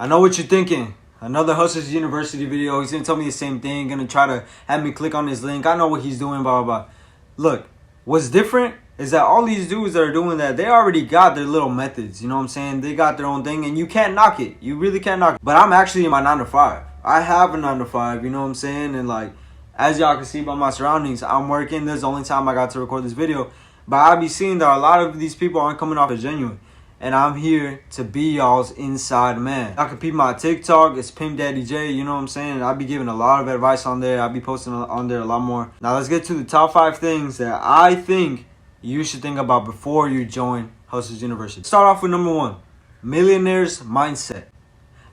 I know what you're thinking. Another Hustlers University video. He's going to tell me the same thing. Going to try to have me click on his link. I know what he's doing, blah, blah, blah. Look, what's different is that all these dudes that are doing that, they already got their little methods. You know what I'm saying? They got their own thing, and you can't knock it. You really can't knock it. But I'm actually in my 9 to 5. I have a 9 to 5, you know what I'm saying? And, like, as y'all can see by my surroundings, I'm working. This is the only time I got to record this video. But I be seeing that a lot of these people aren't coming off as genuine. And I'm here to be y'all's inside man. Y'all can peep my TikTok. It's Pimp Daddy J. You know what I'm saying? I'll be giving a lot of advice on there. I'll be posting on there a lot more. Now let's get to the top 5 things that I think you should think about before you join Hustlers University. Start off with number 1. Millionaire's mindset.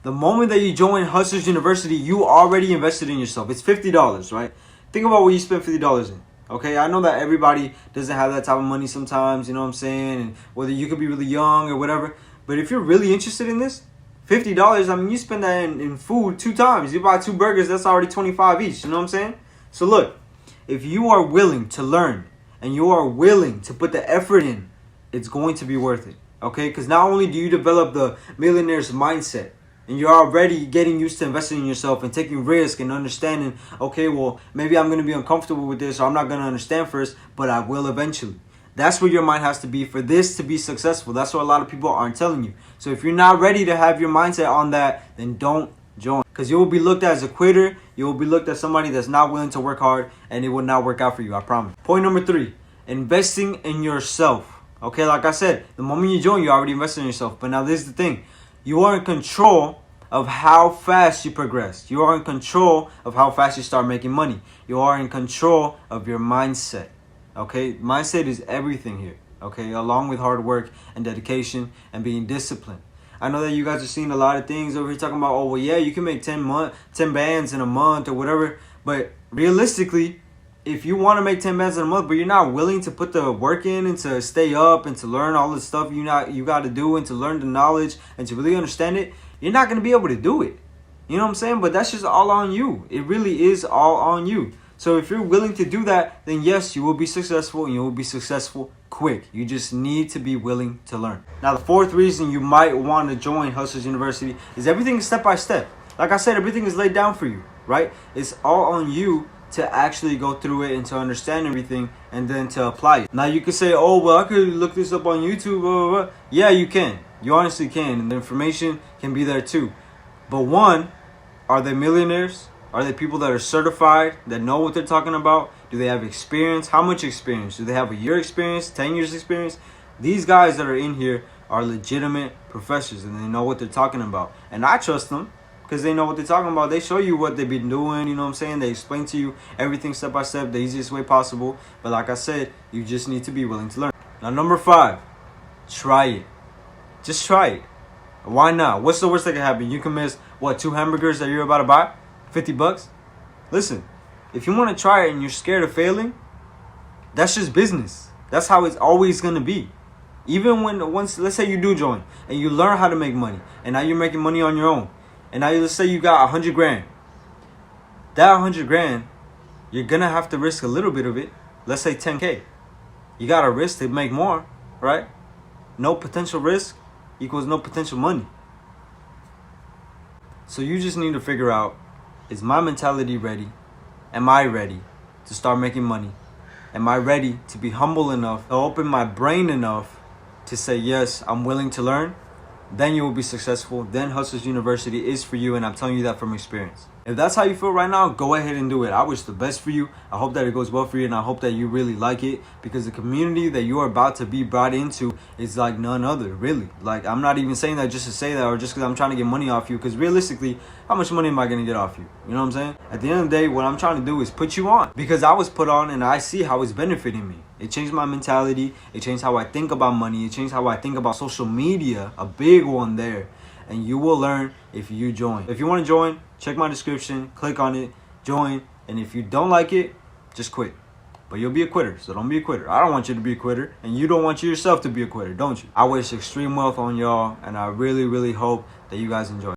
The moment that you join Hustlers University, you already invested in yourself. It's $50, right? Think about what you spent $50 in. Okay, I know that everybody doesn't have that type of money sometimes, you know what I'm saying? And whether you could be really young or whatever. But if you're really interested in this, $50, I mean, you spend that in food 2 times. You buy 2 burgers, that's already $25 each, you know what I'm saying? So look, if you are willing to learn and you are willing to put the effort in, it's going to be worth it, okay? Because not only do you develop the millionaire's mindset, and you're already getting used to investing in yourself and taking risk and understanding, okay, well, maybe I'm going to be uncomfortable with this or I'm not going to understand first, but I will eventually. That's where your mind has to be for this to be successful. That's what a lot of people aren't telling you. So if you're not ready to have your mindset on that, then don't join. Because you will be looked at as a quitter. You will be looked at somebody that's not willing to work hard, and it will not work out for you, I promise. Point number 3, investing in yourself. Okay, like I said, the moment you join, you already invested in yourself. But now this is the thing. You are in control of how fast you progress. You are in control of how fast you start making money. You are in control of your mindset. Okay? Mindset is everything here. Okay? Along with hard work and dedication and being disciplined. I know that you guys are seeing a lot of things over here talking about, oh, well, yeah, you can make 10 bands in a month or whatever. But realistically, if you want to make 10 bands in a month, but you're not willing to put the work in and to stay up and to learn all the stuff you got to do and to learn the knowledge and to really understand it, you're not going to be able to do it. You know what I'm saying? But that's just all on you. It really is all on you. So if you're willing to do that, then yes, you will be successful, and you will be successful quick. You just need to be willing to learn. Now, the 4th reason you might want to join Hustlers University is everything is step by step. Like I said, everything is laid down for you, right? It's all on you to actually go through it and to understand everything and then to apply it. Now you can say, oh, well, I could look this up on YouTube, blah, blah, blah. Yeah, you can. You honestly can. And the information can be there too. But 1, are they millionaires? Are they people that are certified, that know what they're talking about? Do they have experience? How much experience? Do they have a year experience, 10 years experience? These guys that are in here are legitimate professors and they know what they're talking about. And I trust them. Because they know what they're talking about. They show you what they've been doing, you know what I'm saying? They explain to you everything step by step, the easiest way possible. But like I said, you just need to be willing to learn. Now, number 5, try it. Just try it. Why not? What's the worst that can happen? You can miss, what, 2 hamburgers that you're about to buy? $50? Listen, if you want to try it and you're scared of failing, that's just business. That's how it's always going to be. Even once, let's say you do join and you learn how to make money. And now you're making money on your own. And now let's say you got 100 grand. That 100 grand, you're going to have to risk a little bit of it. Let's say 10K. You got to risk to make more, right? No potential risk equals no potential money. So you just need to figure out, is my mentality ready? Am I ready to start making money? Am I ready to be humble enough, to open my brain enough to say, yes, I'm willing to learn? Then you will be successful. Then Hustlers University is for you, and I'm telling you that from experience. If that's how you feel right now, go ahead and do it. I wish the best for you. I hope that it goes well for you, and I hope that you really like it, because the community that you are about to be brought into is like none other, really. Like, I'm not even saying that just to say that or just because I'm trying to get money off you, because realistically, how much money am I going to get off you? You know what I'm saying? At the end of the day, what I'm trying to do is put you on, because I was put on and I see how it's benefiting me. It changed my mentality. It changed how I think about money. It changed how I think about social media, a big one there. And you will learn if you join. If you want to join, check my description, click on it, join. And if you don't like it, just quit. But you'll be a quitter, so don't be a quitter. I don't want you to be a quitter, and you don't want yourself to be a quitter, don't you? I wish extreme wealth on y'all, and I really, really hope that you guys enjoy.